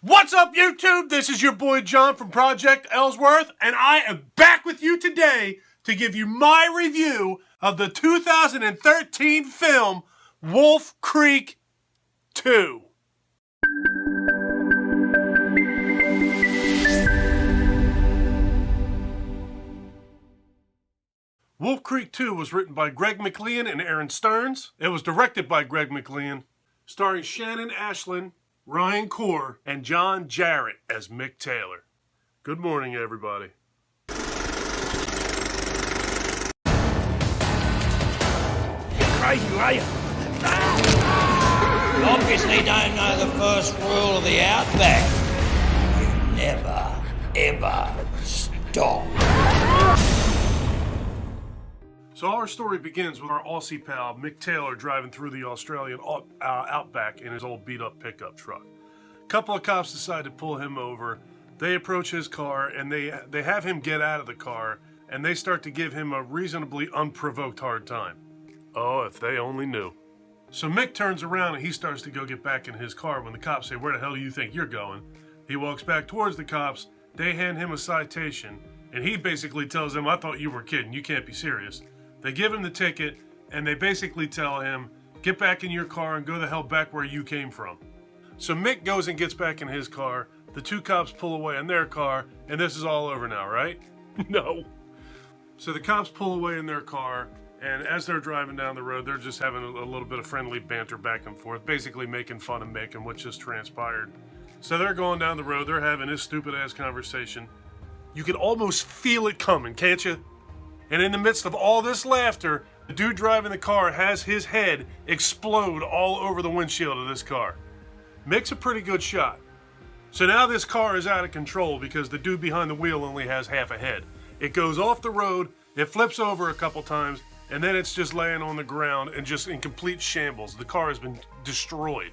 What's up, YouTube? This is your boy John from Project Ellsworth, and I am back with you today to give you my review of the 2013 film Wolf Creek 2. Wolf Creek 2 was written by Greg McLean and Aaron Stearns. It was directed by Greg McLean, starring Shannon Ashlyn, Ryan Corr, and John Jarratt as Mick Taylor. Good morning, everybody. Crazy, are you? You obviously don't know the first rule of the Outback. You never, ever stop. So our story begins with our Aussie pal, Mick Taylor, driving through the Australian Outback in his old beat-up pickup truck. A couple of cops decide to pull him over. They approach his car, and they have him get out of the car, and they start to give him a reasonably unprovoked hard time. Oh, if they only knew. So Mick turns around, and he starts to go get back in his car when the cops say, "Where the hell do you think you're going?" He walks back towards the cops. They hand him a citation, and he basically tells them, "I thought you were kidding. You can't be serious." They give him the ticket, and they basically tell him, "Get back in your car and go the hell back where you came from." So Mick goes and gets back in his car. The two cops pull away in their car, and this is all over now, right? No. So the cops pull away in their car, and as they're driving down the road, they're just having a little bit of friendly banter back and forth, basically making fun of Mick and what just transpired. So they're going down the road, they're having this stupid-ass conversation. You can almost feel it coming, can't you? And in the midst of all this laughter, the dude driving the car has his head explode all over the windshield of this car. Mick's a pretty good shot. So now this car is out of control because the dude behind the wheel only has half a head. It goes off the road, it flips over a couple times, and then it's just laying on the ground and just in complete shambles. The car has been destroyed.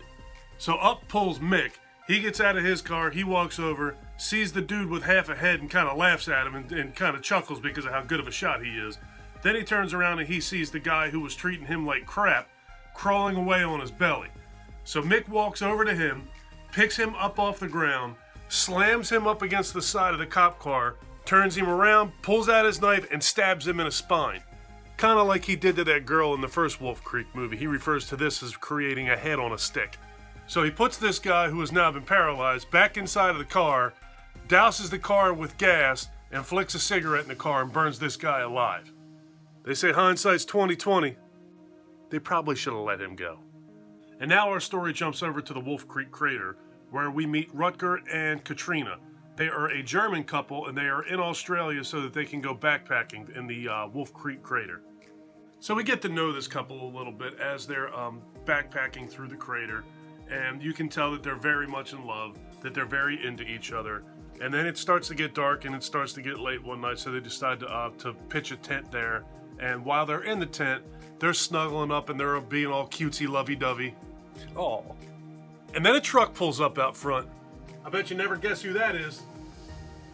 So up pulls Mick. He gets out of his car, he walks over, sees the dude with half a head and kind of laughs at him and kind of chuckles because of how good of a shot he is. Then he turns around and he sees the guy who was treating him like crap crawling away on his belly. So Mick walks over to him, picks him up off the ground, slams him up against the side of the cop car, turns him around, pulls out his knife, and stabs him in the spine. Kind of like he did to that girl in the first Wolf Creek movie. He refers to this as creating a head on a stick. So he puts this guy, who has now been paralyzed, back inside of the car, douses the car with gas, and flicks a cigarette in the car and burns this guy alive. They say hindsight's 20/20. They probably should have let him go. And now our story jumps over to the Wolf Creek crater, where we meet Rutger and Katarina. They are a German couple, and they are in Australia so that they can go backpacking in the Wolf Creek crater. So we get to know this couple a little bit as they're backpacking through the crater. And you can tell that they're very much in love, that they're very into each other. And then it starts to get dark and it starts to get late one night, so they decide to pitch a tent there. And while they're in the tent, they're snuggling up and they're being all cutesy lovey-dovey. Oh. And then a truck pulls up out front. I bet you never guess who that is.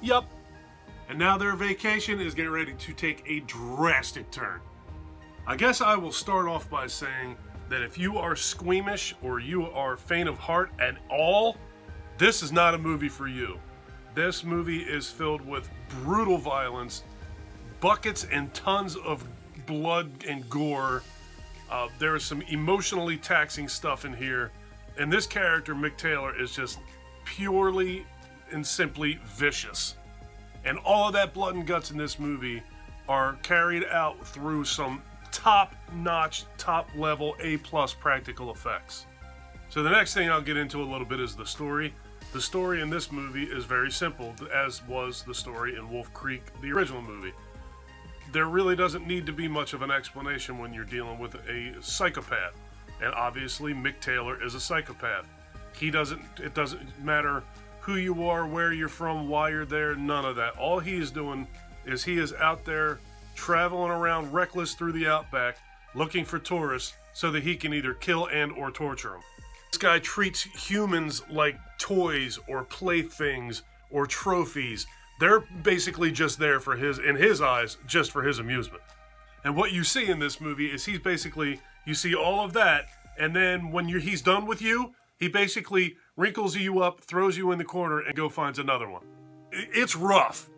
Yup. And now their vacation is getting ready to take a drastic turn. I guess I will start off by saying that if you are squeamish or you are faint of heart at all, this is not a movie for you. This movie is filled with brutal violence, buckets and tons of blood and gore. There is some emotionally taxing stuff in here. And this character, Mick Taylor, is just purely and simply vicious. And all of that blood and guts in this movie are carried out through some top-notch, top-level, A-plus practical effects. So the next thing I'll get into a little bit is the story. The story in this movie is very simple, as was the story in Wolf Creek, the original movie. There really doesn't need to be much of an explanation when you're dealing with a psychopath. And obviously, Mick Taylor is a psychopath. It doesn't matter who you are, where you're from, why you're there, none of that. All he is doing is he is out there traveling around reckless through the Outback, looking for tourists so that he can either kill and or torture them. This guy treats humans like toys or playthings or trophies. They're basically just there for in his eyes, just for his amusement. And what you see in this movie is you see all of that, and then when he's done with you, He basically wrinkles you up, throws you in the corner, and go finds another one. It's rough.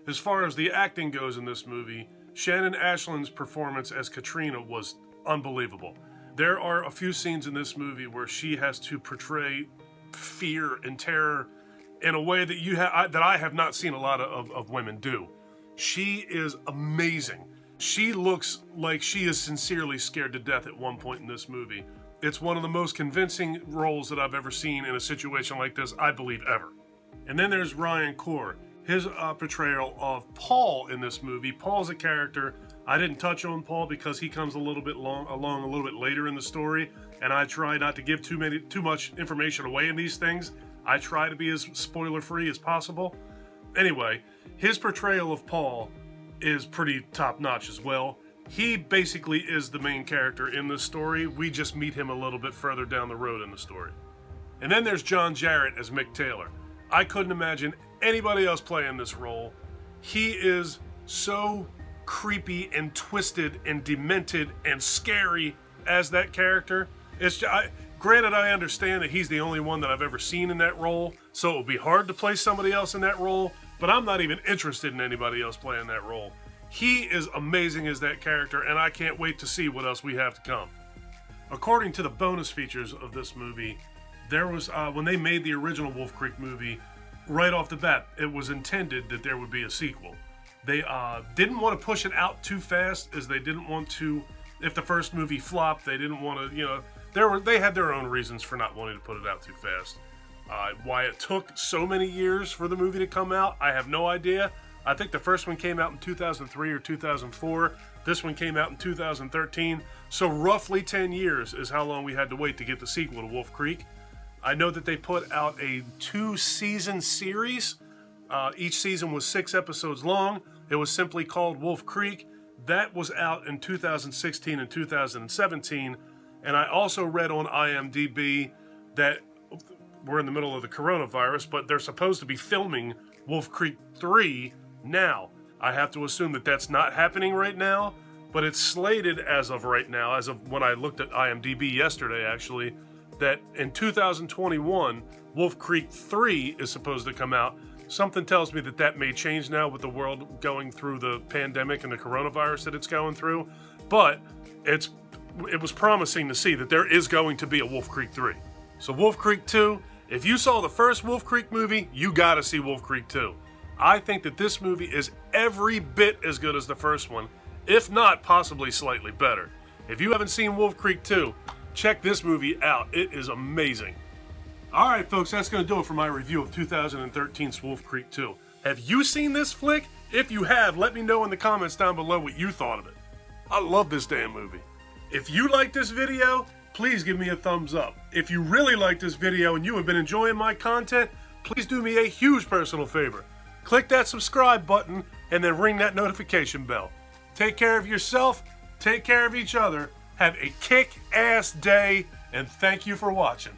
As far as the acting goes in this movie, Shannon Ashlyn's performance as Katarina was unbelievable. There are a few scenes in this movie where she has to portray fear and terror in a way that that I have not seen a lot of women do. She is amazing. She looks like she is sincerely scared to death at one point in this movie. It's one of the most convincing roles that I've ever seen in a situation like this, I believe, ever. And then there's Ryan Corr. His portrayal of Paul in this movie. Paul's a character. I didn't touch on Paul because he comes a little bit along a little bit later in the story, and I try not to give too much information away in these things. I try to be as spoiler-free as possible. Anyway, his portrayal of Paul is pretty top-notch as well. He basically is the main character in this story. We just meet him a little bit further down the road in the story. And then there's John Jarratt as Mick Taylor. I couldn't imagine anybody else playing this role. He is so creepy and twisted and demented and scary as that character. Granted, I understand that he's the only one that I've ever seen in that role, so it would be hard to play somebody else in that role, but I'm not even interested in anybody else playing that role. He is amazing as that character, and I can't wait to see what else we have to come. According to the bonus features of this movie, there was, when they made the original Wolf Creek movie, right off the bat, it was intended that there would be a sequel. They didn't want to push it out too fast, as they didn't want to, if the first movie flopped, they didn't want to, they had their own reasons for not wanting to put it out too fast. Why it took so many years for the movie to come out, I have no idea. I think the first one came out in 2003 or 2004. This one came out in 2013. So roughly 10 years is how long we had to wait to get the sequel to Wolf Creek. I know that they put out a 2-season series. Each season was 6 episodes long. It was simply called Wolf Creek. That was out in 2016 and 2017. And I also read on IMDb that we're in the middle of the coronavirus, but they're supposed to be filming Wolf Creek 3 now. I have to assume that that's not happening right now, but it's slated as of right now, as of when I looked at IMDb yesterday actually, that in 2021, Wolf Creek 3 is supposed to come out. Something tells me that that may change now with the world going through the pandemic and the coronavirus that it's going through, but it was promising to see that there is going to be a Wolf Creek 3. So Wolf Creek 2, if you saw the first Wolf Creek movie, you gotta see Wolf Creek 2. I think that this movie is every bit as good as the first one, if not possibly slightly better. If you haven't seen Wolf Creek 2, check this movie out. It is amazing. Alright folks, that's going to do it for my review of 2013's Wolf Creek 2. Have you seen this flick? If you have, let me know in the comments down below what you thought of it. I love this damn movie. If you like this video, please give me a thumbs up. If you really like this video and you have been enjoying my content, please do me a huge personal favor. Click that subscribe button and then ring that notification bell. Take care of yourself, take care of each other, have a kick-ass day, and thank you for watching.